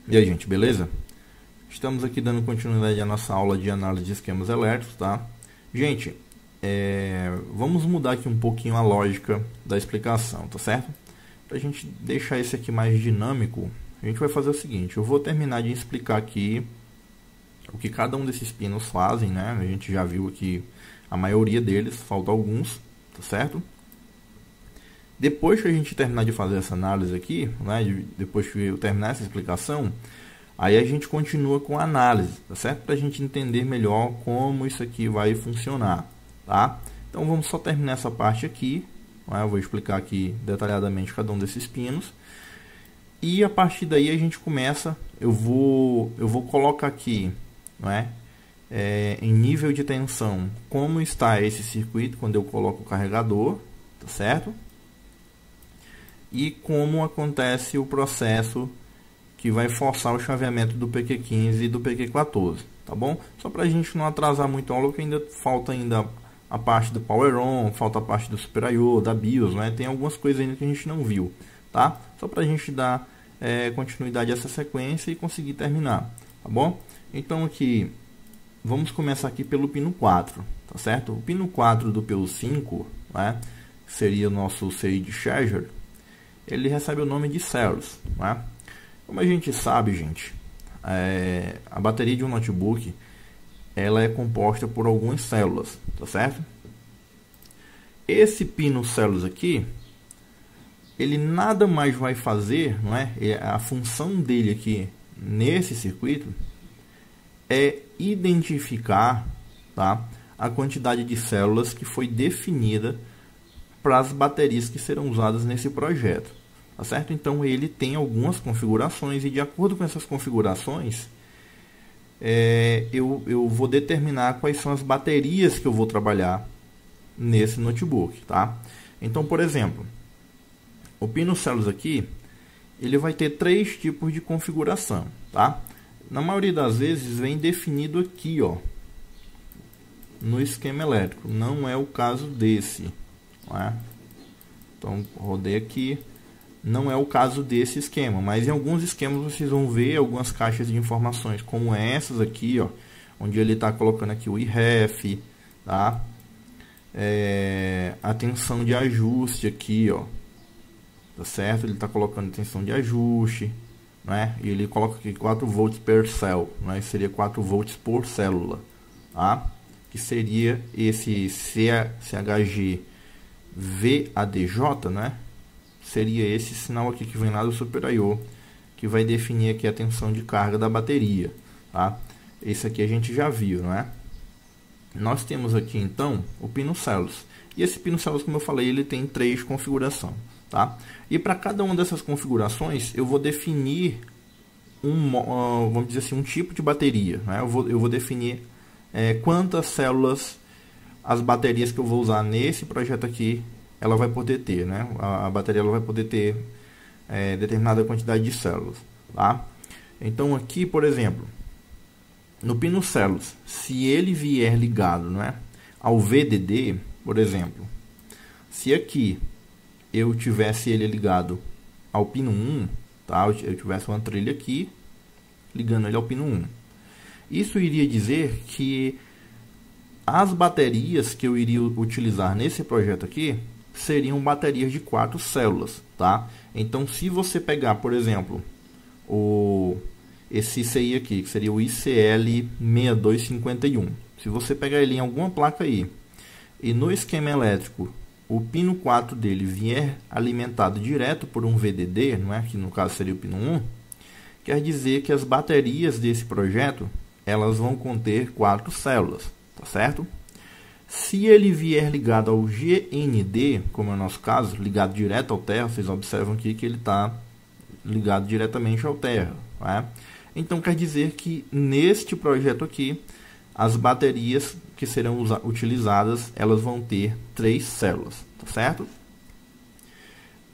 E aí, gente, beleza? Estamos aqui dando continuidade à nossa aula de análise de esquemas elétricos, tá? Gente, vamos mudar aqui um pouquinho a lógica da explicação, tá certo? Para a gente deixar esse aqui mais dinâmico, a gente vai fazer o seguinte: eu vou terminar de explicar aqui o que cada um desses pinos fazem, né? A gente já viu aqui a maioria deles, faltam alguns, tá certo? Depois que a gente terminar de fazer essa análise aqui, né, depois que eu terminar essa explicação, aí a gente continua com a análise, tá certo? Para a gente entender melhor como isso aqui vai funcionar, tá? Então vamos só terminar essa parte aqui, né? Eu vou explicar aqui detalhadamente cada um desses pinos. E a partir daí a gente começa, eu vou colocar aqui, não é? Em nível de tensão, como está esse circuito quando eu coloco o carregador, tá certo? E como acontece o processo que vai forçar o chaveamento do PQ15 e do PQ14, tá bom? Só para a gente não atrasar muito a aula, que ainda falta a parte do Power On, falta a parte do Super I/O, da BIOS, né? Tem algumas coisas ainda que a gente não viu, tá? Só para a gente dar continuidade a essa sequência e conseguir terminar, tá bom? Então aqui, vamos começar aqui pelo pino 4, tá certo? O pino 4 do PU5, né? Seria o nosso CI de Charger, ele recebe o nome de cells, né? Como a gente sabe, gente, a bateria de um notebook ela é composta por algumas células, tá certo? Esse pino células aqui, ele nada mais vai fazer, não é? A função dele aqui nesse circuito é identificar, tá, a quantidade de células que foi definida para as baterias que serão usadas nesse projeto, tá certo? Então ele tem algumas configurações e de acordo com essas configurações eu vou determinar quais são as baterias que eu vou trabalhar nesse notebook, tá? Então, por exemplo, o pino células aqui, ele vai ter três tipos de configuração, tá? Na maioria das vezes vem definido aqui, ó, no esquema elétrico. Não é o caso desse, não é? Então, rodei aqui. Não é o caso desse esquema, mas em alguns esquemas vocês vão ver algumas caixas de informações, como essas aqui, ó, onde ele está colocando aqui o IREF, tá? A tensão de ajuste aqui, ó, tá certo? Ele está colocando tensão de ajuste, né? E ele coloca aqui 4 volts per cell, né? Seria 4 volts por célula, tá? Que seria esse CHG VADJ, né? Seria esse sinal aqui que vem lá do Super I/O, que vai definir aqui a tensão de carga da bateria, tá? Esse aqui a gente já viu, não é? Nós temos aqui então o pino células. E esse pino células, como eu falei, ele tem três configurações, tá? E para cada uma dessas configurações eu vou definir vamos dizer assim, um tipo de bateria, né? Eu vou definir quantas células as baterias que eu vou usar nesse projeto aqui ela vai poder ter, né? A bateria ela vai poder ter determinada quantidade de células, tá? Então aqui, por exemplo, no pino células, se ele vier ligado, não é, ao VDD, por exemplo, se aqui eu tivesse ele ligado ao pino 1, tá? Eu tivesse uma trilha aqui ligando ele ao pino 1, isso iria dizer que as baterias que eu iria utilizar nesse projeto aqui seriam baterias de 4 células, tá? Então, se você pegar, por exemplo, esse ICI aqui, que seria o ICL6251, se você pegar ele em alguma placa aí, e no esquema elétrico, o pino 4 dele vier alimentado direto por um VDD, não é? Que no caso seria o pino 1, quer dizer que as baterias desse projeto, elas vão conter 4 células, tá certo? Se ele vier ligado ao GND, como é o nosso caso, ligado direto ao terra, vocês observam aqui que ele está ligado diretamente ao terra, né? Então quer dizer que neste projeto aqui, as baterias que serão utilizadas, elas vão ter 3 células, tá certo?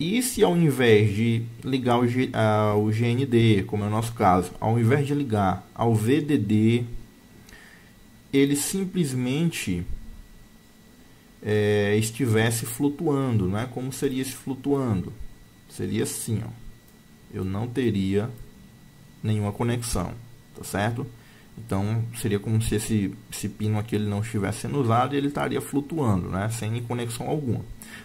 E se ao invés de ligar ao GND, como é o nosso caso, ao invés de ligar ao VDD, ele simplesmente estivesse flutuando, não é? Como seria esse flutuando? Seria assim, ó. Eu não teria nenhuma conexão, tá certo? Então seria como se esse pino aqui ele não estivesse sendo usado e ele estaria flutuando, né, sem conexão alguma.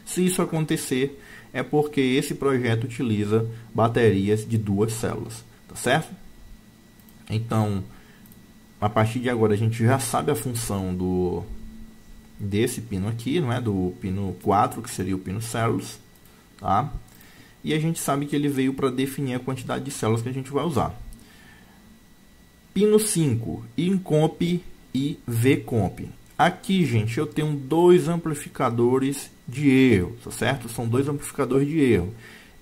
Se isso acontecer, é porque esse projeto utiliza baterias de 2 células, tá certo? Então, a partir de agora a gente já sabe a função desse pino aqui, não é? Do pino 4, que seria o pino células, tá? E a gente sabe que ele veio para definir a quantidade de células que a gente vai usar. Pino 5, INCOMP e VCOMP. Aqui, gente, eu tenho 2 amplificadores de erro, tá certo? São 2 amplificadores de erro.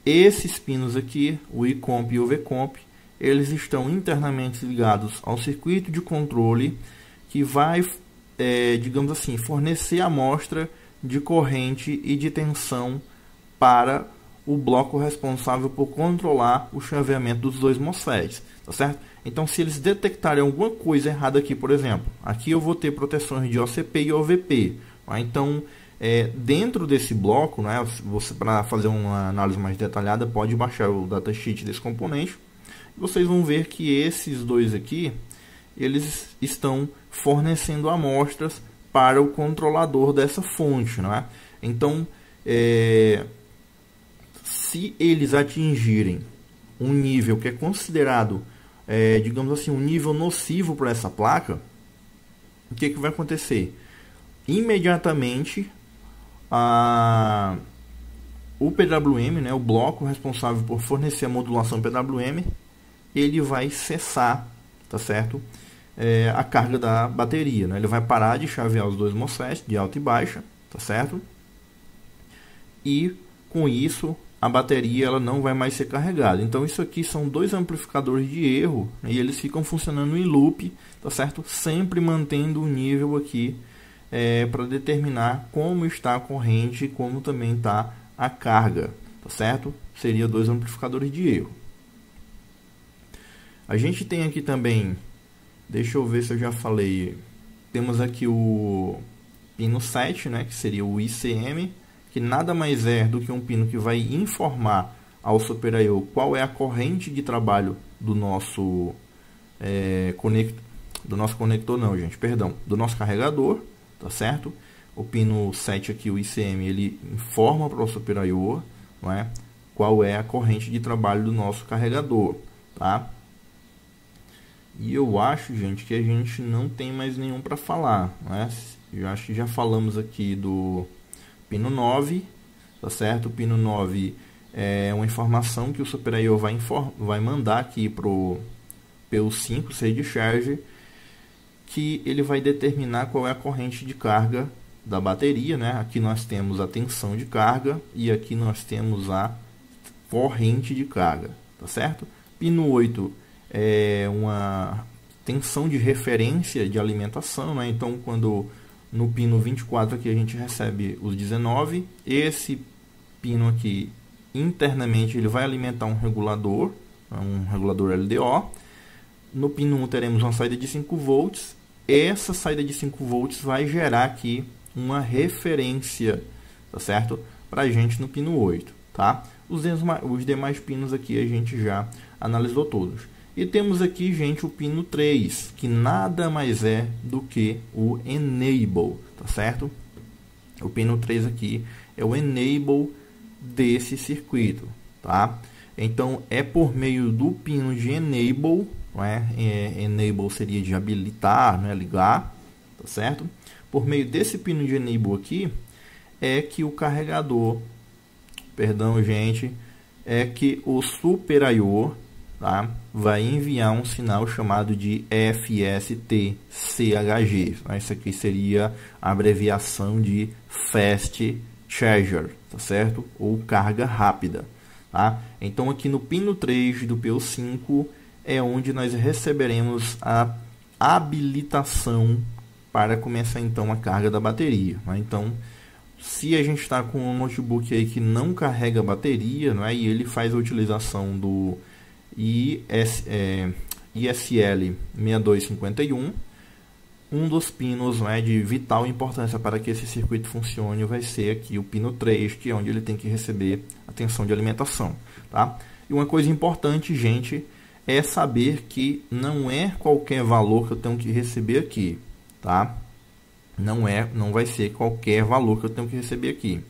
Esses pinos aqui, o INCOMP e o VCOMP, eles estão internamente ligados ao circuito de controle que vai, digamos assim, fornecer a amostra de corrente e de tensão para o bloco responsável por controlar o chaveamento dos 2 MOSFETs, tá certo? Então, se eles detectarem alguma coisa errada aqui, por exemplo, aqui eu vou ter proteções de OCP e OVP, tá? Então, dentro desse bloco, né, você, para fazer uma análise mais detalhada, pode baixar o datasheet desse componente. Vocês vão ver que esses 2 aqui, eles estão fornecendo amostras para o controlador dessa fonte, não é? Então, se eles atingirem um nível que é considerado, digamos assim, um nível nocivo para essa placa, o que vai acontecer? Imediatamente, o PWM, né, o bloco responsável por fornecer a modulação PWM, ele vai cessar, tá certo? A carga da bateria, né? Ele vai parar de chavear os 2 MOSFETs de alta e baixa, tá certo? E com isso a bateria ela não vai mais ser carregada. Então isso aqui são 2 amplificadores de erro, né? E eles ficam funcionando em loop, tá certo? Sempre mantendo o nível aqui para determinar como está a corrente e como também está a carga, tá certo? Seria 2 amplificadores de erro. A gente tem aqui também, deixa eu ver se eu já falei, temos aqui o pino 7, né, que seria o ICM, que nada mais é do que um pino que vai informar ao Super I/O qual é a corrente de trabalho do nosso do nosso carregador, tá certo? O pino 7 aqui, o ICM, ele informa para o Super I/O, não é, qual é a corrente de trabalho do nosso carregador, tá? E eu acho, gente, que a gente não tem mais nenhum para falar, né? Eu acho que já falamos aqui do pino 9, tá certo? O pino 9 é uma informação que o Super I/O vai mandar aqui pro PU5, state charge, que ele vai determinar qual é a corrente de carga da bateria, né? Aqui nós temos a tensão de carga e aqui nós temos a corrente de carga, tá certo? Pino 8 é uma tensão de referência de alimentação, né? Então, quando no pino 24 aqui a gente recebe os 19, esse pino aqui internamente ele vai alimentar um regulador LDO. No pino 1 teremos uma saída de 5 volts. Essa saída de 5 volts vai gerar aqui uma referência, tá certo? Para a gente no pino 8, tá? Os demais pinos aqui a gente já analisou todos. E temos aqui, gente, o pino 3, que nada mais é do que o Enable, tá certo? O pino 3 aqui é o Enable desse circuito, tá? Então, é por meio do pino de Enable, não é? Enable seria de habilitar, né? Ligar, tá certo? Por meio desse pino de Enable aqui, é que o carregador, perdão, gente, é que o Super I/O, tá, vai enviar um sinal chamado de FST-CHG. Isso aqui seria a abreviação de Fast Charger, tá certo? Ou carga rápida, tá? Então aqui no pino 3 do PU5 é onde nós receberemos a habilitação para começar então a carga da bateria, né? Então, se a gente está com um notebook aí que não carrega bateria, né, e ele faz a utilização do ISL 6251, um dos pinos, né, de vital importância para que esse circuito funcione vai ser aqui o pino 3, que é onde ele tem que receber a tensão de alimentação, tá? E uma coisa importante, gente, é saber que não é qualquer valor que eu tenho que receber aqui, tá? Não vai ser qualquer valor que eu tenho que receber aqui.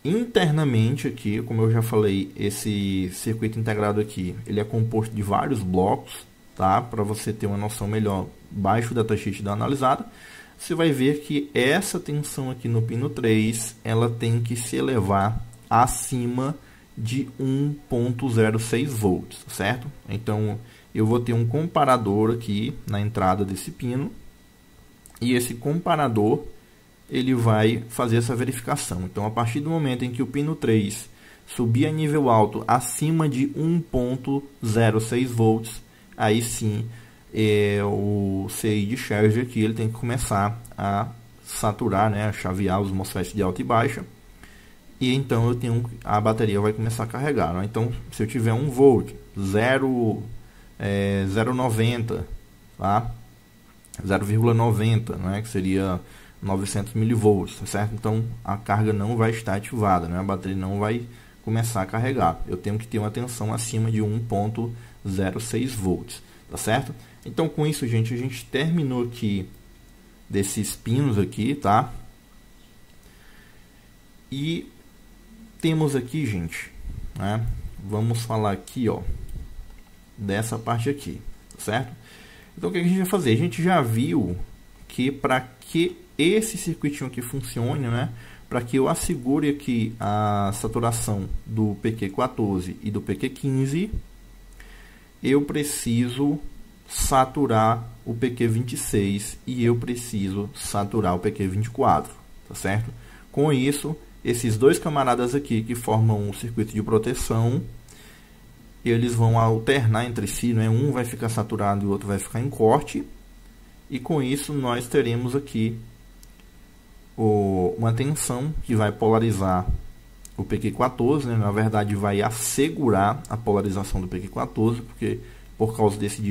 Internamente aqui, como eu já falei, esse circuito integrado aqui, ele é composto de vários blocos, tá? Para você ter uma noção melhor, baixe o datasheet da analisada. Você vai ver que essa tensão aqui no pino 3, ela tem que se elevar acima de 1.06 volts, certo? Então, eu vou ter um comparador aqui na entrada desse pino, e esse comparador ele vai fazer essa verificação. Então, a partir do momento em que o pino 3 subir a nível alto acima de 1.06 volts, aí sim o CI de charge aqui ele tem que começar a saturar, né, a chavear os MOSFETs de alta e baixa, e então a bateria vai começar a carregar, né? Então, se eu tiver 1 volt, 0,90, tá? 0,90, né, que seria 900 milivolts, certo? Então a carga não vai estar ativada, né? A bateria não vai começar a carregar. Eu tenho que ter uma tensão acima de 1.06 volts, tá certo? Então com isso, gente, a gente terminou aqui desses pinos aqui, tá? E temos aqui, gente, né? Vamos falar aqui, ó, dessa parte aqui, tá certo? Então o que a gente vai fazer? A gente já viu que para que esse circuitinho aqui funcione, né? Para que eu assegure aqui a saturação do PQ14 e do PQ15, eu preciso saturar o PQ26 e eu preciso saturar o PQ24, tá certo? Com isso, esses dois camaradas aqui que formam um circuito de proteção, eles vão alternar entre si, né? Um vai ficar saturado e o outro vai ficar em corte, e com isso nós teremos aqui uma tensão que vai polarizar o PQ14, né? Na verdade vai assegurar a polarização do PQ14, porque por causa desse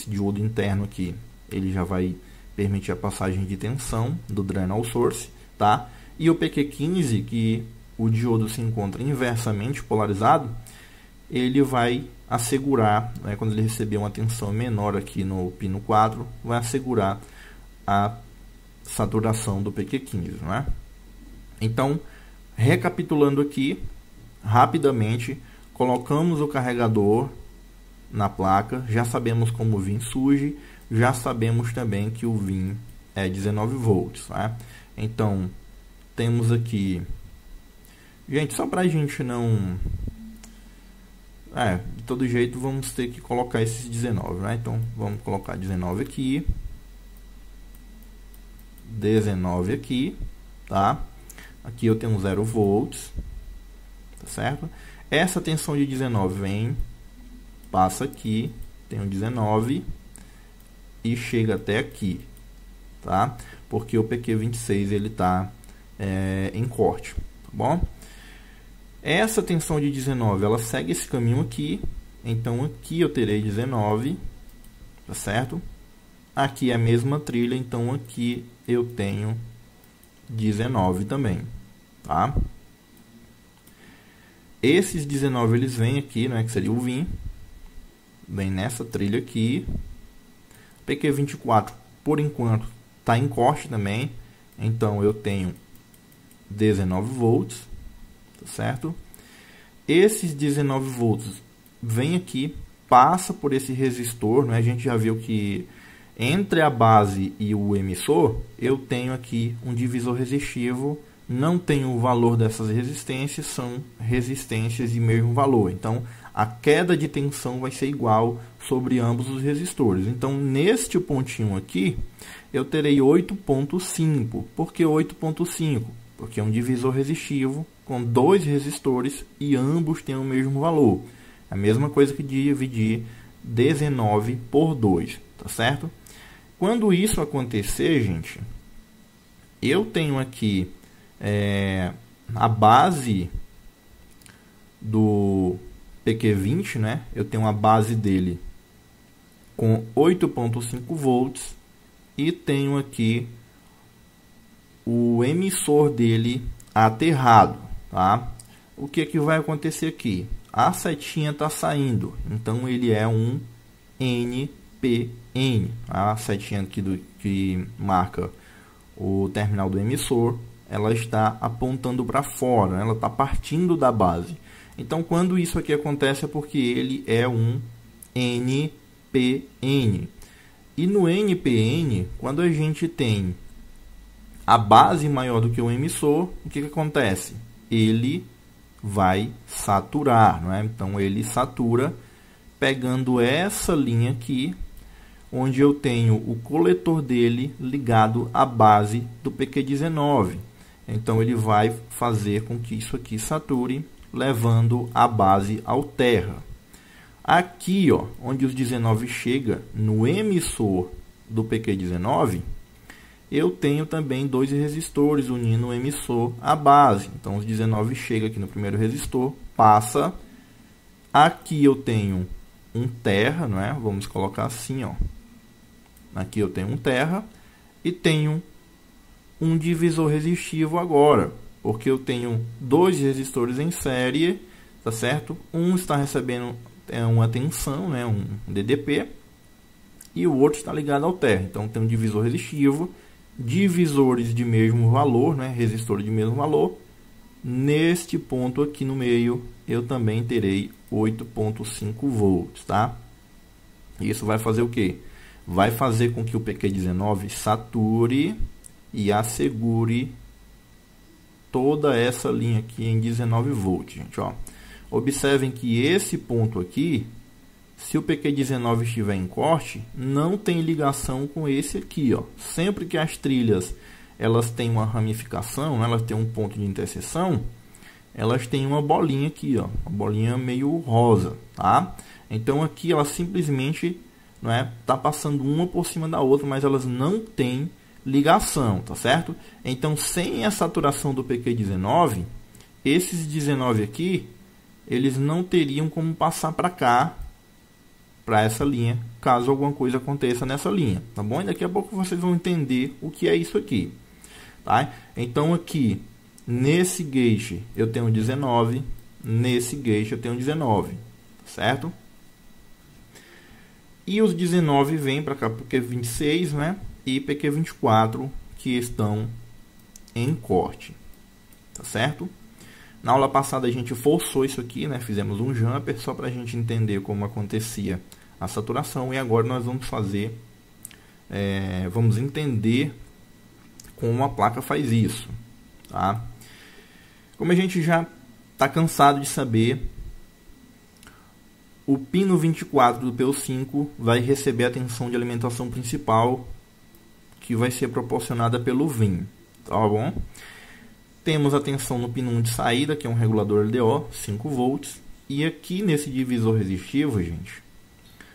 diodo interno aqui, ele já vai permitir a passagem de tensão do drain ao source, tá? E o PQ15, que o diodo se encontra inversamente polarizado, ele vai assegurar, né, quando ele receber uma tensão menor aqui no pino 4, vai assegurar a saturação do PQ15, né? Então, recapitulando aqui, rapidamente, colocamos o carregador na placa, já sabemos como o VIN surge, já sabemos também que o VIN é 19 volts, né? Então, temos aqui... Gente, só para a gente não... de todo jeito vamos ter que colocar esses 19, né? Então, vamos colocar 19 aqui. 19 aqui, tá? Aqui eu tenho 0 volts, tá certo? Essa tensão de 19 vem, passa aqui, tenho 19 e chega até aqui, tá? Porque o PQ26 ele tá em corte, tá bom? Essa tensão de 19, ela segue esse caminho aqui, então aqui eu terei 19, tá certo? Aqui é a mesma trilha, então aqui eu tenho 19 também, tá? Esses 19 eles vêm aqui, né, que seria o VIN, vem nessa trilha aqui. PQ24 por enquanto está em corte também, então eu tenho 19 volts, tá certo? Esses 19 volts vem aqui, passa por esse resistor, né? A gente já viu que entre a base e o emissor, eu tenho aqui um divisor resistivo, não tenho o valor dessas resistências, são resistências de mesmo valor. Então, a queda de tensão vai ser igual sobre ambos os resistores. Então, neste pontinho aqui, eu terei 8.5. Por que 8.5? Porque é um divisor resistivo com dois resistores e ambos têm o mesmo valor. A mesma coisa que dividir 19 por 2, tá certo? Quando isso acontecer, gente, eu tenho aqui a base do PQ20, né? Eu tenho a base dele com 8.5 volts e tenho aqui o emissor dele aterrado, tá? O que vai acontecer aqui? a setinha está saindo, então ele é um NPN. A setinha aqui que marca o terminal do emissor, ela está apontando para fora, ela está partindo da base. Então, quando isso aqui acontece é porque ele é um NPN. E no NPN, quando a gente tem a base maior do que o emissor, o que acontece? Ele vai saturar, não é? Então, ele satura pegando essa linha aqui, onde eu tenho o coletor dele ligado à base do PQ19. Então, ele vai fazer com que isso aqui sature, levando a base ao terra. Aqui, ó, onde os 19 chega no emissor do PQ19, eu tenho também dois resistores unindo o emissor à base. Então, os 19 chega aqui no primeiro resistor, passa. Aqui eu tenho um terra, não é? Vamos colocar assim, ó. Aqui eu tenho um terra e tenho um divisor resistivo agora, porque eu tenho dois resistores em série, tá certo? Um está recebendo uma tensão, né, um DDP, e o outro está ligado ao terra. Então tem um divisor resistivo, divisores de mesmo valor, né, resistor de mesmo valor. Neste ponto aqui no meio, eu também terei 8.5 volts, tá? Isso vai fazer o quê? Vai fazer com que o PQ19 sature e assegure toda essa linha aqui em 19 volts, gente, ó. Observem que esse ponto aqui, se o PQ19 estiver em corte, não tem ligação com esse aqui, ó. Sempre que as trilhas elas têm uma ramificação, elas têm um ponto de interseção, elas têm uma bolinha aqui, ó, uma bolinha meio rosa, tá? Então aqui ela simplesmente, não é, tá passando uma por cima da outra, mas elas não têm ligação, tá certo? Então, sem a saturação do PQ19, esses 19 aqui, eles não teriam como passar para cá, para essa linha, caso alguma coisa aconteça nessa linha, tá bom? E daqui a pouco vocês vão entender o que é isso aqui, tá? Então, aqui, nesse gate, eu tenho 19, nesse gate eu tenho 19, certo? E os 19 vêm para cá, porque 26, né? E PQ24 que estão em corte, tá certo? Na aula passada a gente forçou isso aqui, né? Fizemos um jumper só para a gente entender como acontecia a saturação, e agora nós vamos fazer, vamos entender como a placa faz isso, tá? Como a gente já está cansado de saber, o pino 24 do PO5 vai receber a tensão de alimentação principal, que vai ser proporcionada pelo VIN, tá bom? Temos a tensão no pino 1 de saída, que é um regulador LDO, 5 volts. E aqui nesse divisor resistivo, gente,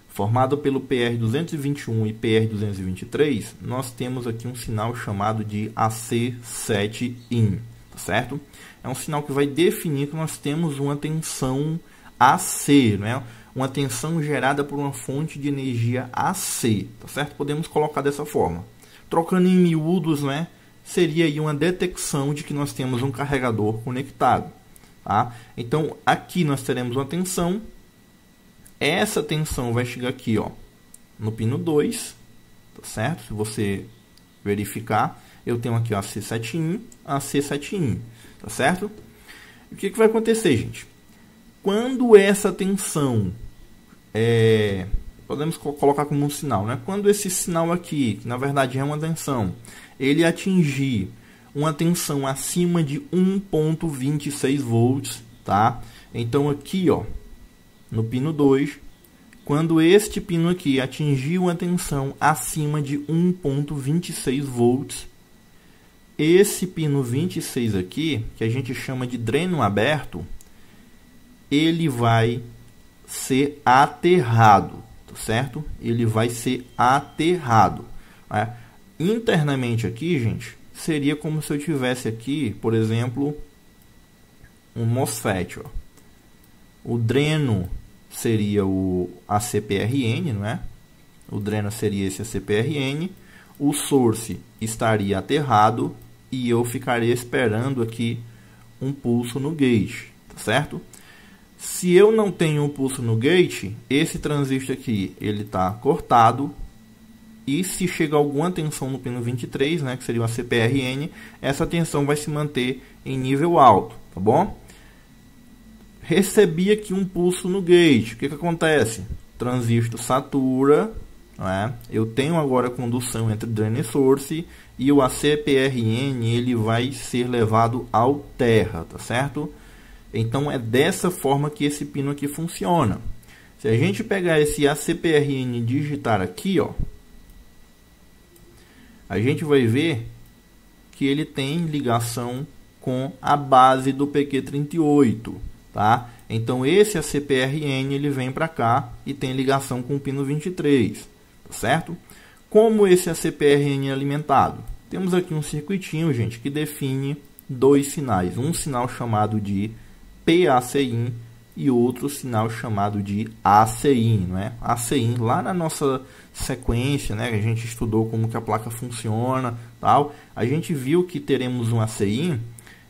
formado pelo PR221 e PR223, nós temos aqui um sinal chamado de AC7IN, tá certo? É um sinal que vai definir que nós temos uma tensão AC, né? Uma tensão gerada por uma fonte de energia AC, tá certo? Podemos colocar dessa forma. Trocando em miúdos, né, seria aí uma detecção de que nós temos um carregador conectado, tá? Então, aqui nós teremos uma tensão. Essa tensão vai chegar aqui, ó, no pino 2, tá certo? Se você verificar, eu tenho aqui a C7IN, a C7IN, tá certo? E o que vai acontecer, gente? Quando essa tensão podemos colocar como um sinal, né? Quando esse sinal aqui, que na verdade é uma tensão, ele atingir uma tensão acima de 1.26 volts, tá? Então aqui, ó, no pino 2, quando este pino aqui atingir uma tensão acima de 1.26 volts, esse pino 26 aqui, que a gente chama de dreno aberto, ele vai ser aterrado, tá certo? Ele vai ser aterrado, né? Internamente aqui, gente, seria como se eu tivesse aqui, por exemplo, um MOSFET, ó. O dreno seria o ACPRN, não é? O dreno seria esse ACPRN, o source estaria aterrado e eu ficaria esperando aqui um pulso no gate, tá certo? Se eu não tenho um pulso no gate, esse transistor aqui ele está cortado. E se chega alguma tensão no pino 23, né, que seria uma CPRN, essa tensão vai se manter em nível alto, tá bom? Recebi aqui um pulso no gate. O que acontece? O transistor satura, né? Eu tenho agora condução entre drain e source e o ACPRN ele vai ser levado ao terra, tá certo? Então é dessa forma que esse pino aqui funciona. Se a gente pegar esse ACPRN e digitar aqui, ó, a gente vai ver que ele tem ligação com a base do PQ38, tá? Então esse ACPRN ele vem para cá e tem ligação com o pino 23, tá certo? Como esse ACPRN é alimentado? Temos aqui um circuitinho, gente, que define dois sinais, um sinal chamado de PACIN e outro sinal chamado de ACIN, não é? ACIN, lá na nossa sequência, né, a gente estudou como que a placa funciona, tal. A gente viu que teremos um ACIN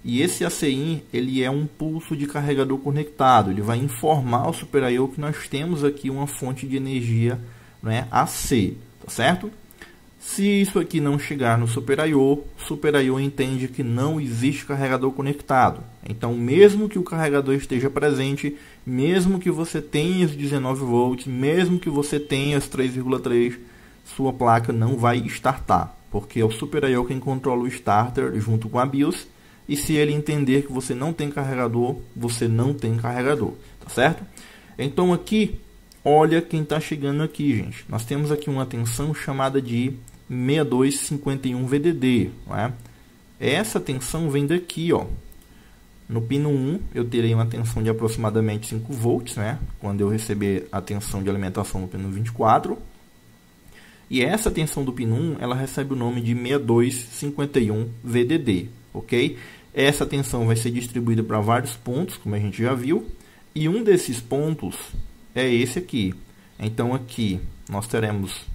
e esse ACIN ele é um pulso de carregador conectado. Ele vai informar o Super I/O que nós temos aqui uma fonte de energia, né, AC, tá certo? Se isso aqui não chegar no Super I/O, o Super I/O entende que não existe carregador conectado. Então, mesmo que o carregador esteja presente, mesmo que você tenha os 19 volts, mesmo que você tenha as 3,3, sua placa não vai startar, porque é o Super I/O quem controla o starter junto com a BIOS, e se ele entender que você não tem carregador, você não tem carregador, tá certo? Então aqui, olha quem está chegando aqui, gente. Nós temos aqui uma tensão chamada de 6251 VDD, não é? Essa tensão vem daqui, ó. No pino 1 eu terei uma tensão de aproximadamente 5 volts, né? Quando eu receber a tensão de alimentação no pino 24. E essa tensão do pino 1, ela recebe o nome de 6251 VDD, ok? Essa tensão vai ser distribuída para vários pontos, como a gente já viu. E um desses pontos é esse aqui. Então aqui nós teremos,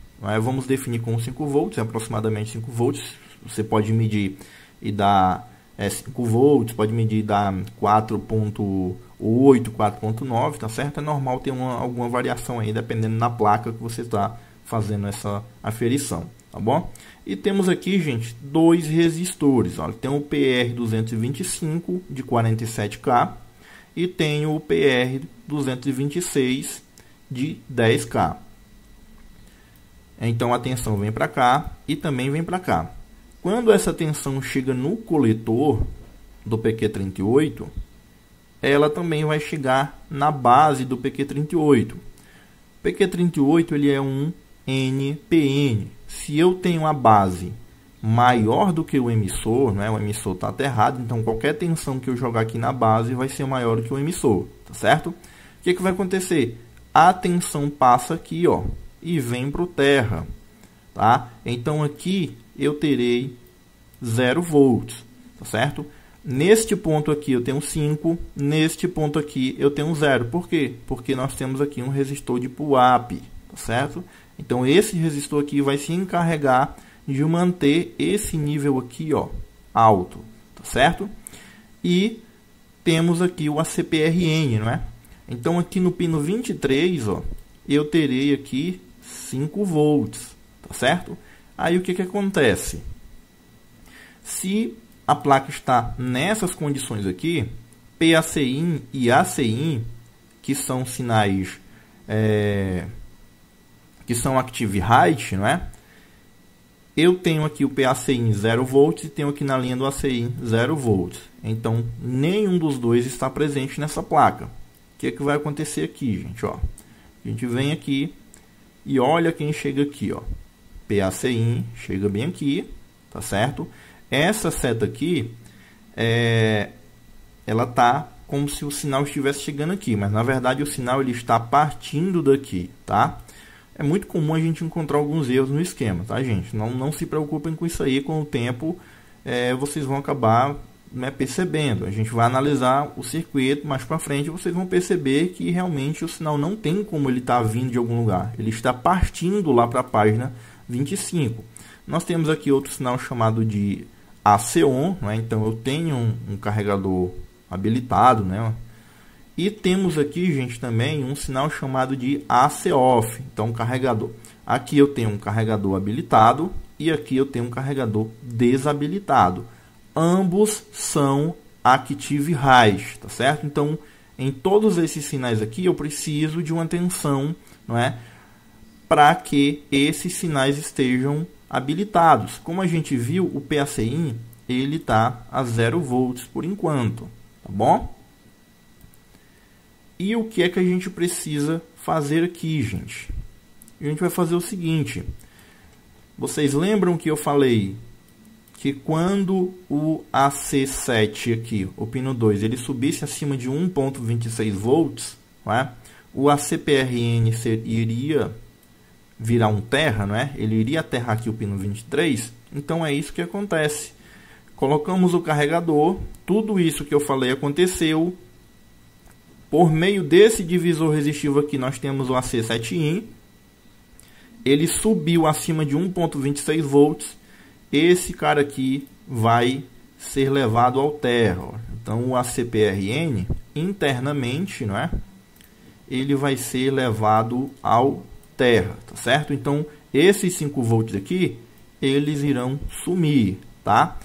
vamos definir com 5 volts, aproximadamente 5 volts. Você pode medir e dar 5 volts, pode medir e dar 4.8, 4.9, tá certo? É normal ter alguma variação aí, dependendo da placa que você está fazendo essa aferição, tá bom? E temos aqui, gente, dois resistores. Olha, tem o PR225 de 47K e tem o PR226 de 10K. Então a tensão vem para cá e também vem para cá. Quando essa tensão chega no coletor do PQ38, ela também vai chegar na base do PQ38. O PQ38 ele é um NPN. Se eu tenho a base maior do que o emissor, né, o emissor está aterrado, então qualquer tensão que eu jogar aqui na base vai ser maior do que o emissor, tá certo? O que vai acontecer? A tensão passa aqui, ó, e vem para o terra, tá? Então aqui eu terei 0 volts, tá certo? Neste ponto aqui eu tenho 5, neste ponto aqui eu tenho 0. Por quê? Porque nós temos aqui um resistor de pull-up, tá certo? Então esse resistor aqui vai se encarregar de manter esse nível aqui, ó, alto, tá certo? E temos aqui o ACPRN, não é? Então aqui no pino 23, ó, eu terei aqui 5 volts, tá certo? Aí o que acontece? Se a placa está nessas condições aqui, PACIN e ACIN, que são sinais que são active height, não é? Eu tenho aqui o PACIN 0 volts e tenho aqui na linha do ACIN 0 volts. Então, nenhum dos dois está presente nessa placa. O que vai acontecer aqui, gente? Ó, a gente vem aqui e olha quem chega aqui, ó. PACIN chega bem aqui, tá certo? Essa seta aqui, ela tá como se o sinal estivesse chegando aqui, mas na verdade o sinal ele está partindo daqui, tá? É muito comum a gente encontrar alguns erros no esquema, tá, gente? Não se preocupem com isso aí, com o tempo vocês vão acabar, né, percebendo. A gente vai analisar o circuito mais para frente, vocês vão perceber que realmente o sinal não tem como ele tá vindo de algum lugar. Ele está partindo lá para a página 25. Nós temos aqui outro sinal chamado de AC-ON, né? Então eu tenho um carregador habilitado, né? E temos aqui, gente, também um sinal chamado de AC off. Então, carregador. Aqui eu tenho um carregador habilitado e aqui eu tenho um carregador desabilitado. Ambos são Active High, tá certo? Então, em todos esses sinais aqui, eu preciso de uma tensão, não é? Para que esses sinais estejam habilitados. Como a gente viu, o PACin, ele está a 0 volts por enquanto, tá bom? E o que é que a gente precisa fazer aqui, gente? A gente vai fazer o seguinte. Vocês lembram que eu falei que quando o AC7 aqui, o pino 2, ele subisse acima de 1.26 volts, não é? O ACPRN iria virar um terra, não é? Ele iria aterrar aqui o pino 23. Então é isso que acontece. Colocamos o carregador, tudo isso que eu falei aconteceu. Por meio desse divisor resistivo aqui, nós temos o AC7in. Ele subiu acima de 1.26 volts. Esse cara aqui vai ser levado ao terra. Então, o ACPRN, internamente, não é? Ele vai ser levado ao terra, tá certo? Então, esses 5 volts aqui, eles irão sumir, tá?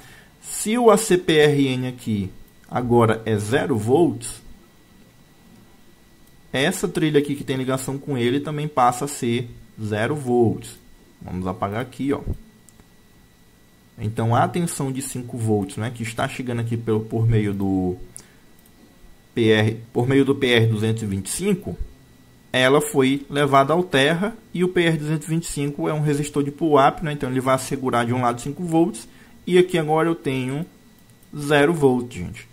Se o ACPRN aqui agora é 0 volts, essa trilha aqui que tem ligação com ele também passa a ser 0 volts. Vamos apagar aqui, ó. Então, a tensão de 5 volts, né, que está chegando aqui por meio do PR225, ela foi levada ao terra, e o PR225 é um resistor de pull-up, né, então ele vai assegurar de um lado 5 volts, e aqui agora eu tenho 0 volts, gente.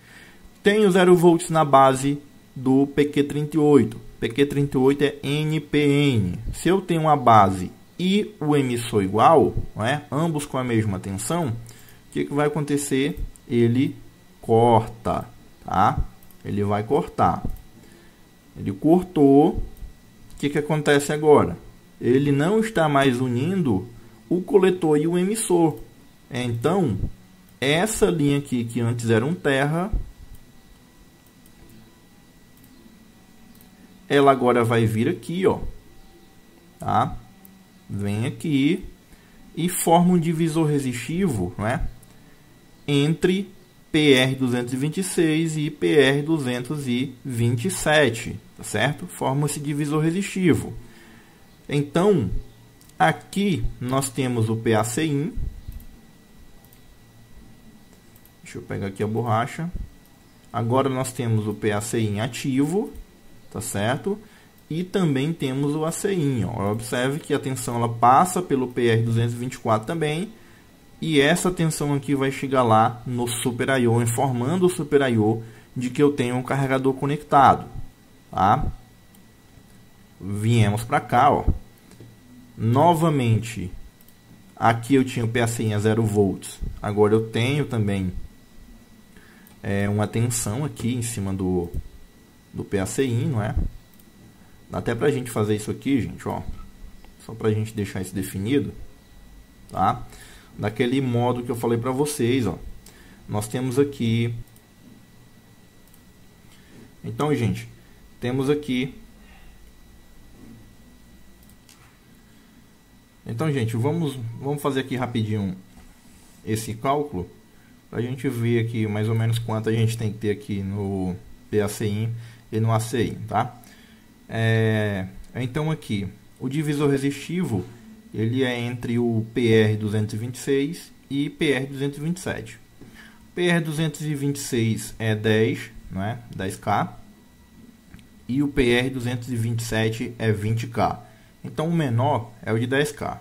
Tenho 0 volts na base do PQ38. PQ38 é NPN. Se eu tenho uma base e o emissor igual, não é? Ambos com a mesma tensão, o que vai acontecer? Ele corta, tá? Ele vai cortar. Ele cortou. O que acontece agora? Ele não está mais unindo o coletor e o emissor. Então, essa linha aqui, que antes era um terra, ela agora vai vir aqui, ó, tá? Vem aqui e forma um divisor resistivo, não é? Entre PR226 e PR227, tá certo? Forma esse divisor resistivo. Então, aqui nós temos o PACin. Deixa eu pegar aqui a borracha. Agora nós temos o PACin ativo, tá certo? E também temos o ACin. Ó. Observe que a tensão ela passa pelo PR224 também. E essa tensão aqui vai chegar lá no Super I/O, informando o Super I/O de que eu tenho um carregador conectado. Tá? Viemos para cá. Ó. Novamente, aqui eu tinha o PACin a 0 volts. Agora eu tenho também uma tensão aqui em cima do PACin, não é? Dá até pra gente fazer isso aqui, gente, ó. Só pra gente deixar isso definido, tá? Daquele modo que eu falei pra vocês, ó. Nós temos aqui... Então, gente, temos aqui... Então, gente, vamos fazer aqui rapidinho esse cálculo pra gente ver aqui mais ou menos quanto a gente tem que ter aqui no PACin e no ACin, tá? Então aqui, o divisor resistivo, ele é entre o PR226 e PR227. PR226 é 10, não é? 10K. E o PR227 é 20K. Então o menor é o de 10K.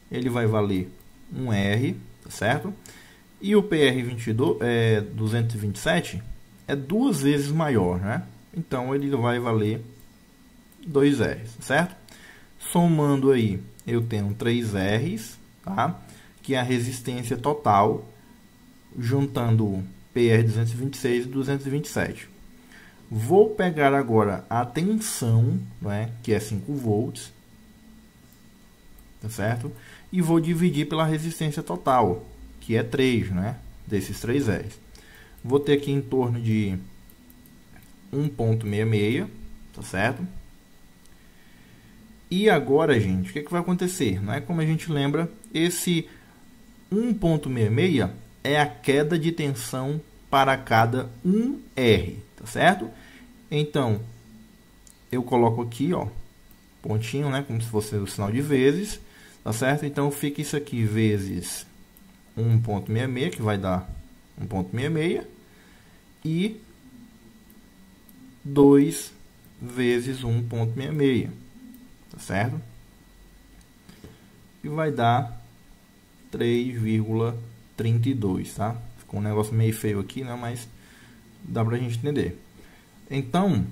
Ele vai valer 1 R, tá certo? E o PR227 é 2 vezes maior, né? Então ele vai valer 2 R's, certo? Somando aí, eu tenho 3 R's, tá? Que é a resistência total, juntando PR226 e 227. Vou pegar agora a tensão, né? Que é 5 volts, tá certo? E vou dividir pela resistência total, que é 3, né? Desses 3 R's. Vou ter aqui em torno de 1.66, tá certo? E agora, gente, o que vai acontecer? Não é como a gente lembra, esse 1.66 é a queda de tensão para cada 1R, tá certo? Então, eu coloco aqui, ó, pontinho, né, como se fosse o sinal de vezes, tá certo? Então, fica isso aqui vezes 1.66, que vai dar 1.66, e 2 vezes 1.66, tá certo? E vai dar 3,32, tá? Ficou um negócio meio feio aqui, né? Mas dá pra gente entender. Então,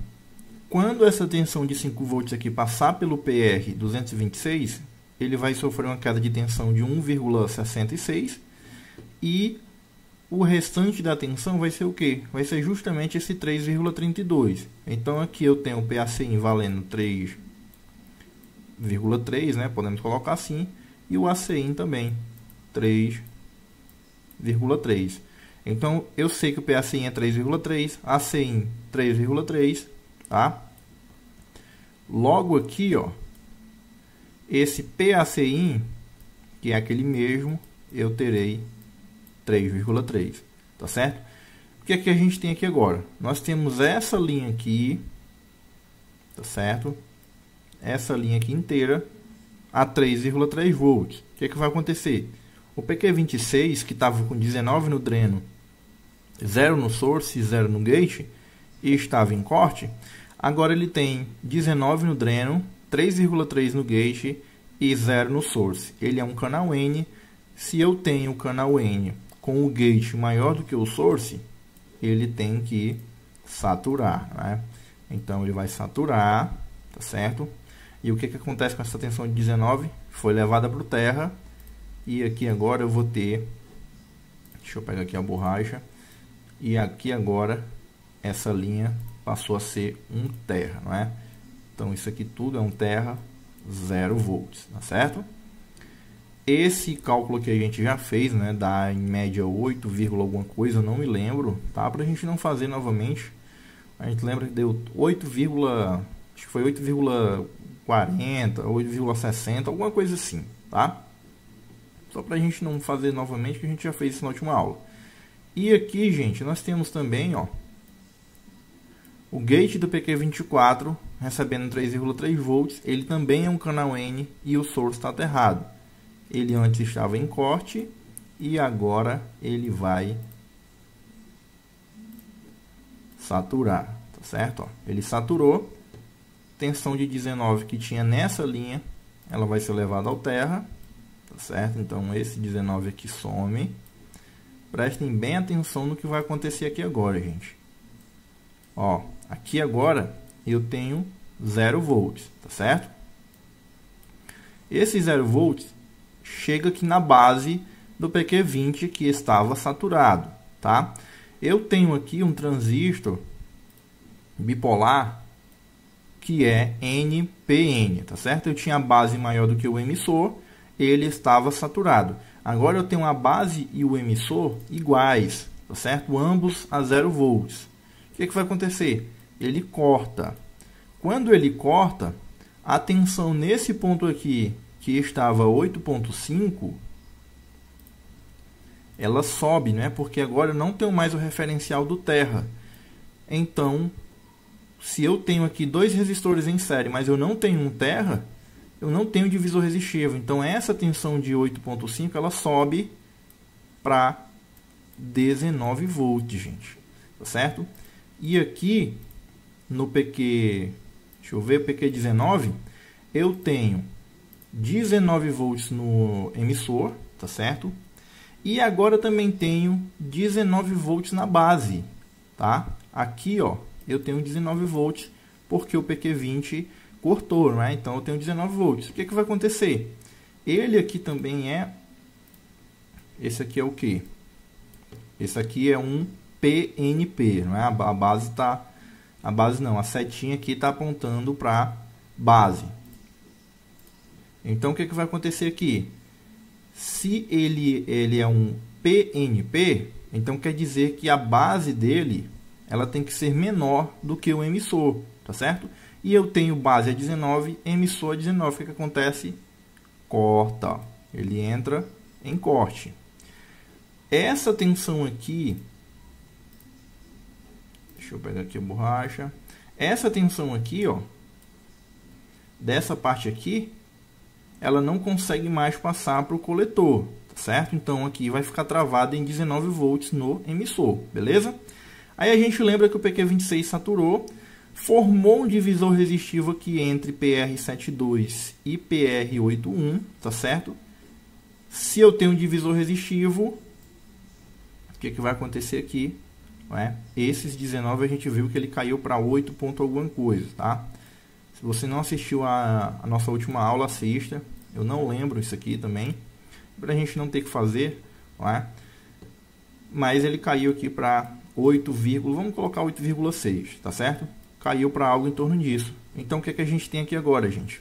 quando essa tensão de 5 volts aqui passar pelo PR 226, ele vai sofrer uma queda de tensão de 1,66 e o restante da tensão vai ser o quê? Vai ser justamente esse 3,32. Então, aqui eu tenho o PACI valendo 3,3, né? Podemos colocar assim. E o ACI também, 3,3. Então, eu sei que o PACI é 3,3, ACI 3,3, tá? Logo aqui, ó, esse PACI, que é aquele mesmo, eu terei 3,3, tá certo? O que é que a gente tem aqui agora? Nós temos essa linha aqui, tá certo? Essa linha aqui inteira a 3,3 volts. O que é que vai acontecer? O PQ26, que estava com 19 no dreno, 0 no source e 0 no gate, e estava em corte, agora ele tem 19 no dreno, 3,3 no gate e 0 no source. Ele é um canal N. Se eu tenho o canal N com o gate maior do que o source, ele tem que saturar, né? Então, ele vai saturar, tá certo? E o que acontece com essa tensão de 19? Foi levada para o terra. E aqui agora eu vou ter... Deixa eu pegar aqui a borracha. E aqui agora, essa linha passou a ser 1 terra, não é? Então, isso aqui tudo é 1 terra, 0 volts, tá certo? Esse cálculo que a gente já fez, né, dá em média 8, alguma coisa, eu não me lembro, tá? Para a gente não fazer novamente, a gente lembra que deu 8, acho que foi 8,40, 8,60, alguma coisa assim, tá? Só para a gente não fazer novamente, que a gente já fez isso na última aula. E aqui, gente, nós temos também, ó, o gate do PQ24 recebendo 3,3 volts, ele também é um canal N e o source está aterrado. Ele antes estava em corte e agora ele vai saturar, tá certo? Ó, ele saturou, tensão de 19 que tinha nessa linha, ela vai ser levada ao terra, tá certo? Então esse 19 aqui some. Prestem bem atenção no que vai acontecer aqui agora, gente. Ó, aqui agora eu tenho 0 volts, tá certo? Esse 0 volts chega aqui na base do PQ20 que estava saturado, tá? Eu tenho aqui um transistor bipolar que é NPN, tá certo? Eu tinha a base maior do que o emissor, ele estava saturado. Agora eu tenho a base e o emissor iguais, tá certo? Ambos a 0 volts. O que vai acontecer? Ele corta. Quando ele corta, a tensão nesse ponto aqui, que estava 8,5, ela sobe, né? Porque agora eu não tenho mais o referencial do terra. Então, se eu tenho aqui 2 resistores em série, mas eu não tenho um terra, eu não tenho divisor resistivo. Então, essa tensão de 8,5, ela sobe para 19 volts, gente. Tá certo? E aqui, no PQ, deixa eu ver, PQ19, eu tenho 19 volts no emissor, tá certo? E agora também tenho 19 volts na base, tá? Aqui, ó, eu tenho 19 volts porque o PQ20 cortou, né? Então eu tenho 19 volts. O que vai acontecer? Ele aqui também é... Esse aqui é o quê? Esse aqui é um PNP, não é? A base tá... A base não, a setinha aqui está apontando para base. Então, o que vai acontecer aqui? Se ele é um PNP, então quer dizer que a base dele ela tem que ser menor do que o emissor, tá certo? E eu tenho base a 19, emissor a 19. O que acontece? Corta. Ele entra em corte. Essa tensão aqui, deixa eu pegar aqui a borracha. Essa tensão aqui, ó, dessa parte aqui, ela não consegue mais passar para o coletor, tá certo? Então aqui vai ficar travado em 19 volts no emissor, beleza? Aí a gente lembra que o PQ26 saturou, formou um divisor resistivo aqui entre PR72 e PR81, tá certo? Se eu tenho um divisor resistivo, o que vai acontecer aqui? Esses 19 a gente viu que ele caiu para 8 ponto alguma coisa, tá? Se você não assistiu a nossa última aula, assista. Eu não lembro isso aqui também, para a gente não ter que fazer, mas ele caiu aqui para 8, vamos colocar 8,6, tá certo? Caiu para algo em torno disso. Então o que a gente tem aqui agora, gente?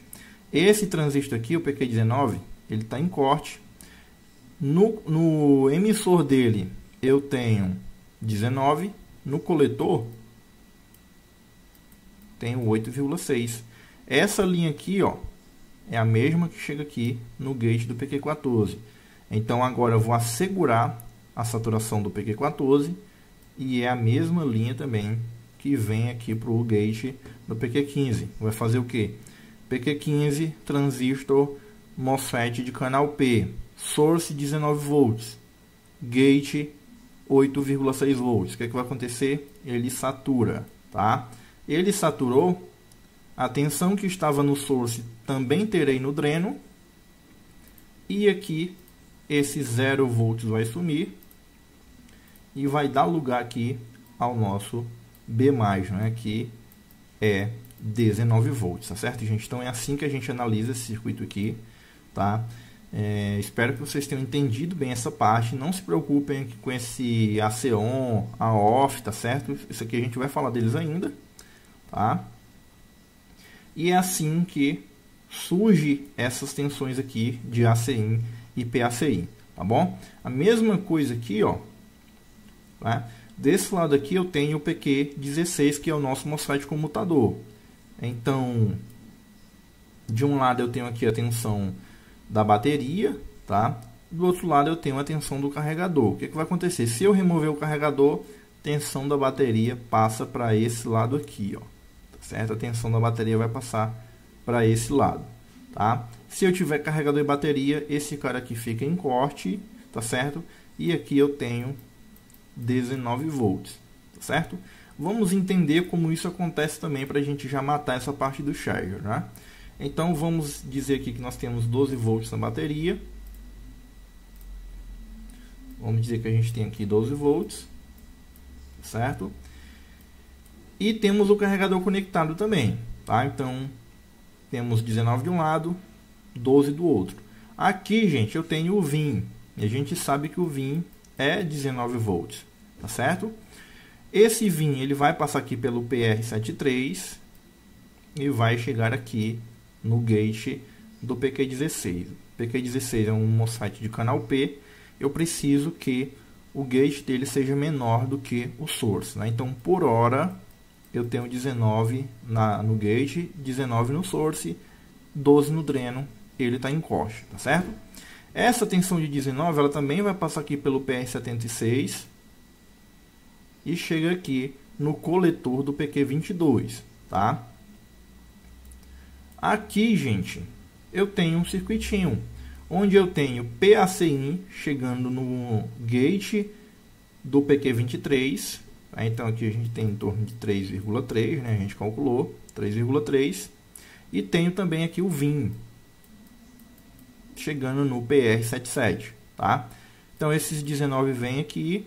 Esse transistor aqui, o PQ19, ele está em corte. No emissor dele eu tenho 19, no coletor tenho 8,6. Essa linha aqui, ó, é a mesma que chega aqui no gate do PQ14. Então agora eu vou assegurar a saturação do PQ14 e é a mesma linha também que vem aqui para o gate do PQ15. Vai fazer o que? PQ15, transistor MOSFET de canal P, source 19 volts, gate 8,6 volts. O que vai acontecer? Ele satura, tá? Ele saturou, a tensão que estava no source também terei no dreno, e aqui esse 0 volts vai sumir e vai dar lugar aqui ao nosso B+, né, que é 19 volts, tá certo, gente? Então é assim que a gente analisa esse circuito aqui, tá? Espero que vocês tenham entendido bem essa parte. Não se preocupem com esse AC on, a off, tá certo? Isso aqui a gente vai falar deles ainda, tá? E é assim que surge essas tensões aqui de AC-in e PAC-in, tá bom? A mesma coisa aqui, ó, tá? Desse lado aqui eu tenho o PQ16, que é o nosso MOSFET comutador. Então, de um lado eu tenho aqui a tensão da bateria, tá? Do outro lado eu tenho a tensão do carregador. O que vai acontecer? Se eu remover o carregador, a tensão da bateria passa para esse lado aqui, ó, tá certo? A tensão da bateria vai passar para esse lado, tá? Se eu tiver carregador e bateria, esse cara aqui fica em corte, tá certo? E aqui eu tenho 19 volts, tá certo? Vamos entender como isso acontece também para a gente já matar essa parte do charger, né? Então vamos dizer aqui que nós temos 12 volts na bateria. Vamos dizer que a gente tem aqui 12 volts, certo? E temos o carregador conectado também, tá? Então temos 19 de um lado, 12 do outro. Aqui, gente, eu tenho o VIN. E a gente sabe que o VIN é 19 volts, tá certo? Esse VIN ele vai passar aqui pelo PR73 e vai chegar aqui no gate do PQ16. O PQ16 é um MOSFET de canal P. Eu preciso que o gate dele seja menor do que o source, né? Então, por hora, eu tenho 19 no gate, 19 no source, 12 no dreno. Ele está em corte, tá certo? Essa tensão de 19, ela também vai passar aqui pelo PR76 e chega aqui no coletor do PQ22, tá? Aqui, gente, eu tenho um circuitinho, onde eu tenho PAC-in chegando no gate do PQ23, tá? Então aqui a gente tem em torno de 3,3, né? A gente calculou 3,3, e tenho também aqui o VIN chegando no PR77, tá? Então esses 19 vem aqui,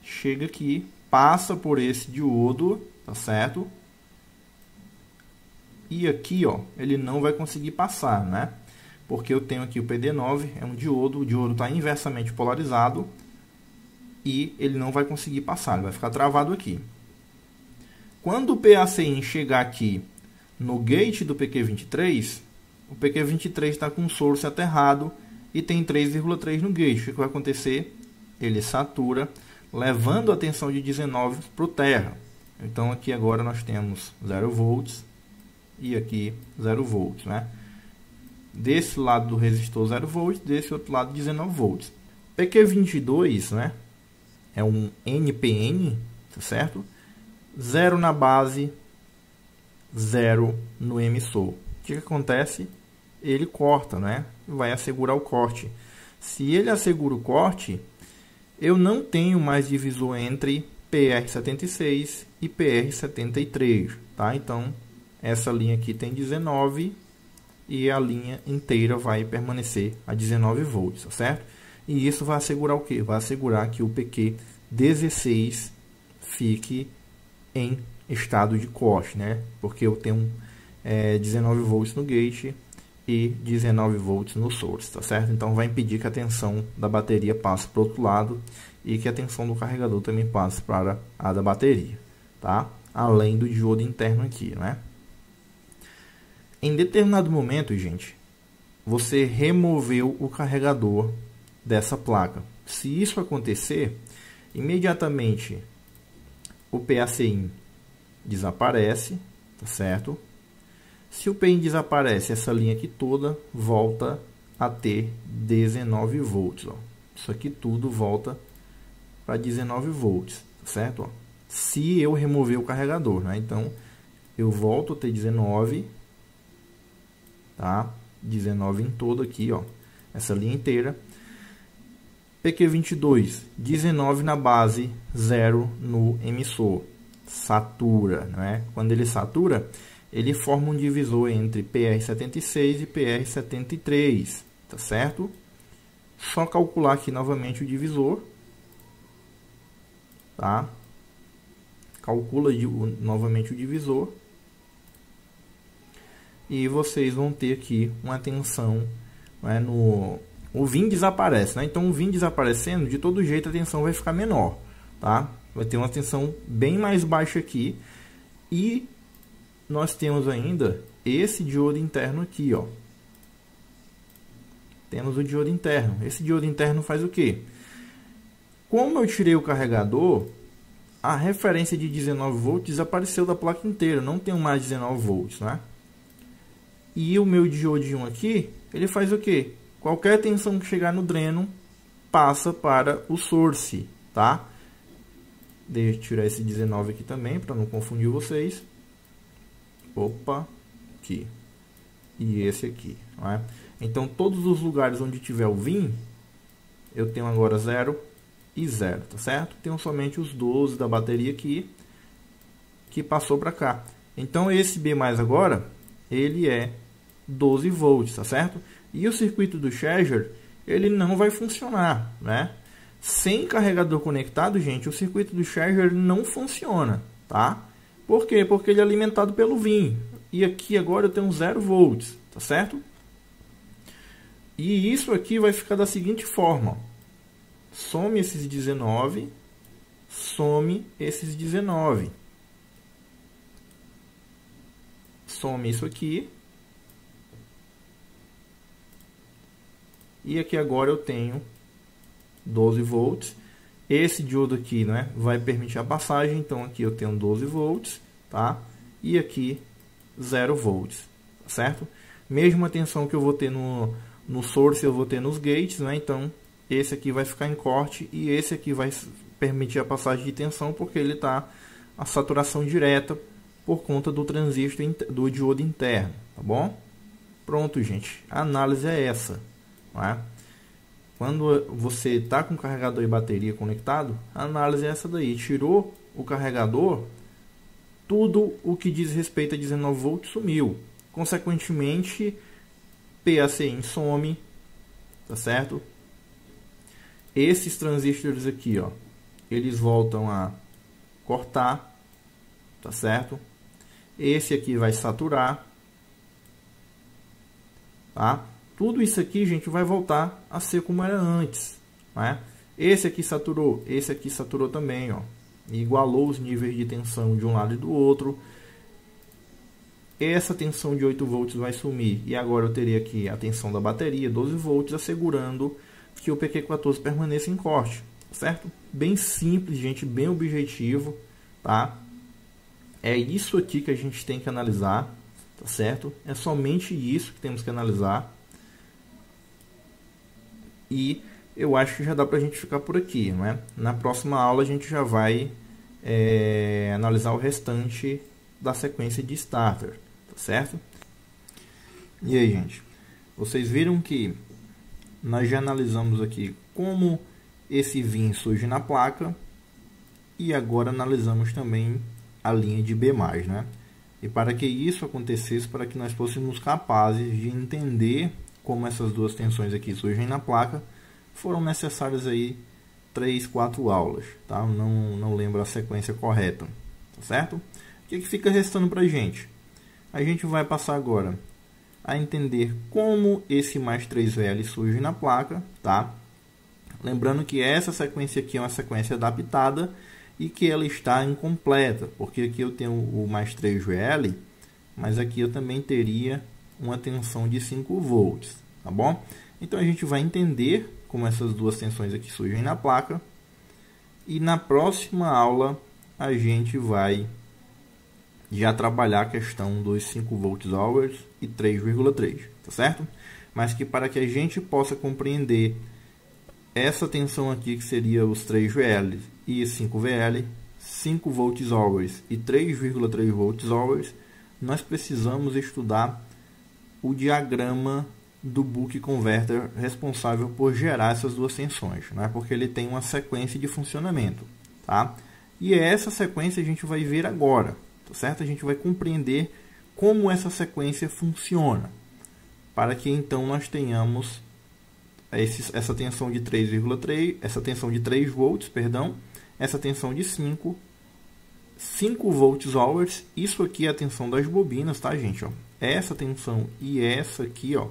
chega aqui, passa por esse diodo, tá certo? E aqui, ó, ele não vai conseguir passar, né? Porque eu tenho aqui o PD9, é um diodo, o diodo está inversamente polarizado e ele não vai conseguir passar, ele vai ficar travado aqui. Quando o PAC-in chegar aqui no gate do PQ23, o PQ23 está com o source aterrado e tem 3,3 no gate. O que vai acontecer? Ele satura, levando a tensão de 19 para o terra. Então aqui agora nós temos 0 volts e aqui 0 volts, né? Desse lado do resistor 0 volts, desse outro lado 19 volts. PQ22, né? É um NPN, tá certo? 0 na base, 0 no emissor. O que acontece? Ele corta, né? Vai assegurar o corte. Se ele assegura o corte, eu não tenho mais divisor entre PR76 e PR73, tá? Então, essa linha aqui tem 19 e a linha inteira vai permanecer a 19 volts, tá certo? E isso vai assegurar o quê? Vai assegurar que o PQ16 fique em estado de corte, né? Porque eu tenho 19 volts no gate e 19 volts no source, tá certo? Então vai impedir que a tensão da bateria passe para o outro lado e que a tensão do carregador também passe para a da bateria, tá? Além do diodo interno aqui, né? Em determinado momento, gente, você removeu o carregador dessa placa. Se isso acontecer, imediatamente o PACIN desaparece, tá certo? Se o PIN desaparece, essa linha aqui toda volta a ter 19 volts. Ó. Isso aqui tudo volta para 19 volts, tá certo? Ó. Se eu remover o carregador, né? Então, eu volto a ter 19, tá? 19 em todo aqui, ó. Essa linha inteira. PQ22, 19 na base, 0 no emissor. Satura, né? Quando ele satura, ele forma um divisor entre PR76 e PR73, tá certo? Só calcular aqui novamente o divisor, tá? Calcula novamente o divisor e vocês vão ter aqui uma tensão, né, o VIN desaparece, né? Então o VIN desaparecendo, de todo jeito a tensão vai ficar menor, tá? Vai ter uma tensão bem mais baixa aqui e nós temos ainda esse diodo interno aqui, ó. Temos o diodo interno. Esse diodo interno faz o quê? Como eu tirei o carregador, a referência de 19 volts desapareceu da placa inteira. Não tenho mais 19 volts, né? E o meu diodinho aqui, ele faz o quê? Qualquer tensão que chegar no dreno passa para o source, tá? Deixa eu tirar esse 19 aqui também, para não confundir vocês. Opa, aqui. E esse aqui, não é? Então, todos os lugares onde tiver o VIN, eu tenho agora 0 e 0, tá certo? Tenho somente os 12 da bateria aqui, que passou para cá. Então, esse B+, agora, ele é 12 volts, tá certo? E o circuito do charger, ele não vai funcionar, né? Sem carregador conectado, gente, o circuito do charger não funciona, tá? Por quê? Porque ele é alimentado pelo VIN. E aqui agora eu tenho 0 volts, tá certo? E isso aqui vai ficar da seguinte forma. Ó. Some esses 19, some esses 19. Some isso aqui. E aqui agora eu tenho 12 volts. Esse diodo aqui, né, vai permitir a passagem. Então aqui eu tenho 12 volts, tá? E aqui 0 volts, tá certo? Mesma tensão que eu vou ter no source, eu vou ter nos gates, né? Então esse aqui vai ficar em corte e esse aqui vai permitir a passagem de tensão porque ele está a saturação direta por conta do transistor do diodo interno, tá bom? Pronto, gente. A análise é essa, não é? Quando você está com carregador e bateria conectado, a análise é essa daí. Tirou o carregador, tudo o que diz respeito a 19 volts sumiu. Consequentemente, PACIN some, tá certo? Esses transistores aqui, ó, eles voltam a cortar, tá certo? Esse aqui vai saturar, tá? Tudo isso aqui, gente, vai voltar a ser como era antes, né? Esse aqui saturou também, ó. E igualou os níveis de tensão de um lado e do outro. Essa tensão de 8 volts vai sumir. E agora eu teria aqui a tensão da bateria, 12 volts, assegurando que o PQ14 permaneça em corte, certo? Bem simples, gente, bem objetivo, tá? É isso aqui que a gente tem que analisar, tá certo? É somente isso que temos que analisar. E eu acho que já dá pra gente ficar por aqui, não é? Na próxima aula a gente já vai analisar o restante da sequência de starter, tá certo? E aí, gente, vocês viram que nós já analisamos aqui como esse VIN surge na placa e agora analisamos também a linha de B+, né? E para que isso acontecesse, para que nós fôssemos capazes de entender como essas duas tensões aqui surgem na placa, foram necessárias aí 3, 4 aulas, tá? Não lembro a sequência correta, tá certo? O que fica restando para a gente? A gente vai passar agora a entender como esse mais 3VL surge na placa, tá? Lembrando que essa sequência aqui é uma sequência adaptada e que ela está incompleta, porque aqui eu tenho o mais 3VL, mas aqui eu também teria uma tensão de 5 volts, tá bom? Então a gente vai entender como essas duas tensões aqui surgem na placa e na próxima aula a gente vai já trabalhar a questão dos 5 volts hours e 3,3, tá certo? Mas que para que a gente possa compreender essa tensão aqui, que seria os 3VL e 5VL, 5 volts hours e 3,3 volts hours, nós precisamos estudar o diagrama do Buck Converter responsável por gerar essas duas tensões, né? Porque ele tem uma sequência de funcionamento, tá? E essa sequência a gente vai ver agora, tá certo? A gente vai compreender como essa sequência funciona, para que então nós tenhamos essa tensão de 3,3, essa tensão de 3 volts, perdão, essa tensão de 5 volts hours. Isso aqui é a tensão das bobinas, tá, gente? Ó, essa tensão e essa aqui, ó,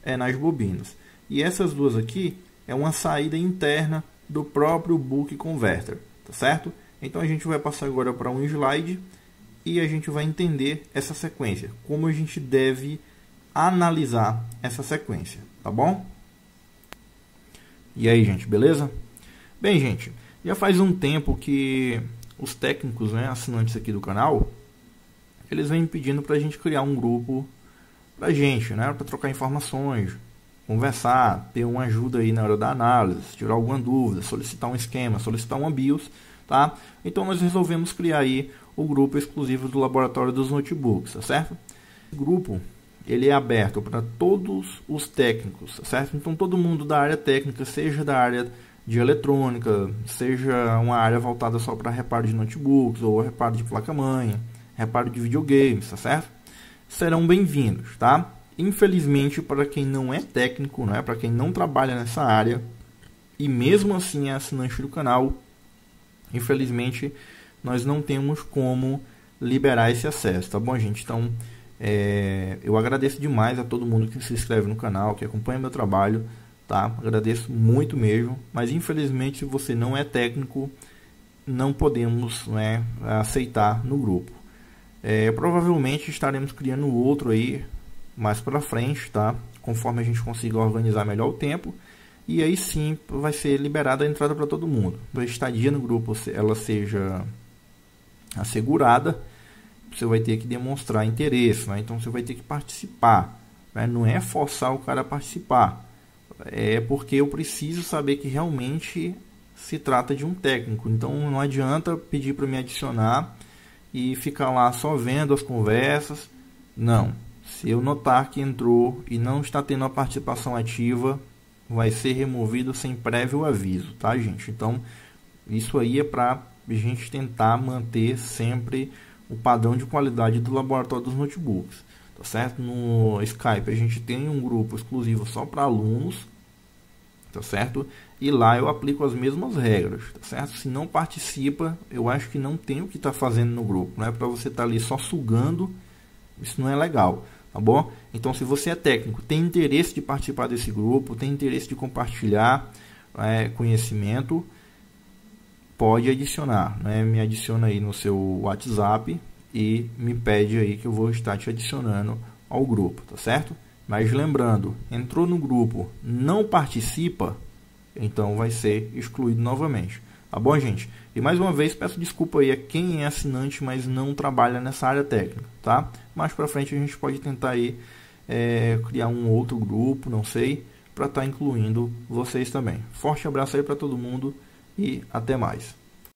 é nas bobinas. E essas duas aqui é uma saída interna do próprio Buck Converter, tá certo? Então a gente vai passar agora para um slide e a gente vai entender essa sequência, como a gente deve analisar essa sequência, tá bom? E aí, gente, beleza? Bem, gente, já faz um tempo que os técnicos, né, assinantes aqui do canal, eles vêm pedindo para a gente criar um grupo pra gente, né, para trocar informações, conversar, ter uma ajuda aí na hora da análise, tirar alguma dúvida, solicitar um esquema, solicitar uma BIOS, tá? Então nós resolvemos criar aí o grupo exclusivo do Laboratório dos Notebooks, tá certo? O grupo, ele é aberto para todos os técnicos, tá certo? Então todo mundo da área técnica, seja da área de eletrônica, seja uma área voltada só para reparo de notebooks ou reparo de placa-mãe, reparo de videogames, tá certo? Serão bem-vindos, tá? Infelizmente, para quem não é técnico, né, para quem não trabalha nessa área e mesmo assim é assinante do canal, infelizmente nós não temos como liberar esse acesso, tá bom, gente? Então eu agradeço demais a todo mundo que se inscreve no canal, que acompanha meu trabalho, tá? Agradeço muito mesmo, mas infelizmente se você não é técnico, não podemos, né, aceitar no grupo. Provavelmente estaremos criando outro aí mais para frente, tá? Conforme a gente consiga organizar melhor o tempo, e aí sim vai ser liberada a entrada para todo mundo. A estadia no grupo ela seja assegurada, você vai ter que demonstrar interesse, né? Então você vai ter que participar, né? Não é forçar o cara a participar, é porque eu preciso saber que realmente se trata de um técnico. Então não adianta pedir para me adicionar e ficar lá só vendo as conversas. Não, se eu notar que entrou e não está tendo a participação ativa, vai ser removido sem prévio aviso, tá, gente? Então isso aí é para a gente tentar manter sempre o padrão de qualidade do Laboratório dos Notebooks, tá certo? No Skype a gente tem um grupo exclusivo só para alunos, tá certo? E lá eu aplico as mesmas regras, tá certo? Se não participa, eu acho que não tem o que tá fazendo no grupo, não é para você estar ali só sugando, isso não é legal, tá bom? Então se você é técnico, tem interesse de participar desse grupo, tem interesse de compartilhar conhecimento, pode adicionar, né? Me adiciona aí no seu WhatsApp e me pede aí que eu vou estar te adicionando ao grupo, tá certo? Mas lembrando, entrou no grupo, não participa, então vai ser excluído novamente. Tá bom, gente? E mais uma vez peço desculpa aí a quem é assinante, mas não trabalha nessa área técnica, tá? Mais para frente a gente pode tentar aí criar um outro grupo, não sei, para estar incluindo vocês também. Forte abraço aí para todo mundo e até mais.